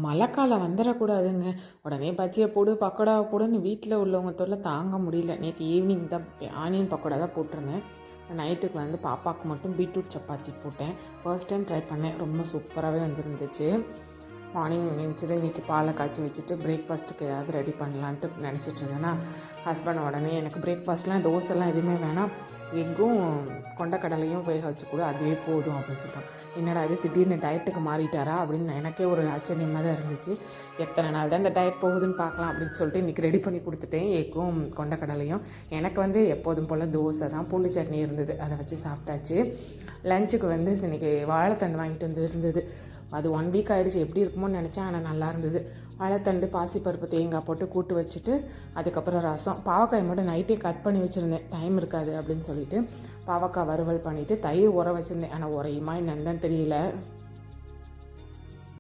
மழைக்காலம் வந்துடக்கூடாதுங்க. உடனே பஜ்ஜியை போடு, பக்கோடாவை போடுன்னு வீட்டில் உள்ளவங்க தொல்லை தாங்க முடியல. நேற்று ஈவினிங் தான் ஆனியன் பக்கோடா தான் போட்டிருந்தேன். நைட்டுக்கு வந்து பாப்பாவுக்கு மட்டும் பீட்ரூட் சப்பாத்தி போட்டேன். ஃபர்ஸ்ட் டைம் ட்ரை பண்ணேன். ரொம்ப சூப்பராகவே வந்துருந்துச்சு. மார்னிங் நினச்சது இன்றைக்கி பாலை காய்ச்சி வச்சுட்டு பிரேக்ஃபாஸ்ட்டுக்கு ஏதாவது ரெடி பண்ணலான்ட்டு நினச்சிட்டு இருந்தேன்னா, ஹஸ்பண்ட் உடனே எனக்கு பிரேக்ஃபாஸ்ட்லாம் தோசைலாம் எதுவுமே வேணாம், எக்கும் கொண்டக்கடலையும் வேக வச்சு கூட அதுவே போதும் அப்படின்னு சொல்லிட்டோம். என்னடா இது திடீர்னு டயட்டுக்கு மாறிட்டாரா அப்படின்னு எனக்கே ஒரு ஆச்சரியமாக தான் இருந்துச்சு. எத்தனை நாள் தான் இந்த டயட் போகுதுன்னு பார்க்கலாம் அப்படின்னு சொல்லிட்டு இன்றைக்கி ரெடி பண்ணி கொடுத்துட்டேன் எக்கும் கொண்டக்கடலையும். எனக்கு வந்து எப்போதும் போல் தோசை தான், பூண்டு சட்னி இருந்தது, அதை வச்சு சாப்பிட்டாச்சு. லஞ்சுக்கு வந்து இன்றைக்கி வாழைத்தண்டு வாங்கிட்டு வந்து இருந்தது. அது 1 வீக் ஆகிடுச்சு, எப்படி இருக்குமோன்னு நினச்சேன். ஆனால் நல்லா இருந்தது. வாழைத்தண்டு பாசிப்பருப்பு தேங்காய் போட்டு கூட்டு வச்சுட்டு அதுக்கப்புறம் ரசம். பாவக்காய் மட்டும் நைட்டே கட் பண்ணி வச்சுருந்தேன், டைம் இருக்காது அப்படின்னு சொல்லிட்டு பாவக்காய் வறுவல் பண்ணிவிட்டு தயிர் உர வச்சுருந்தேன். ஆனால் உரையுமா என்னன்னு தான் தெரியல.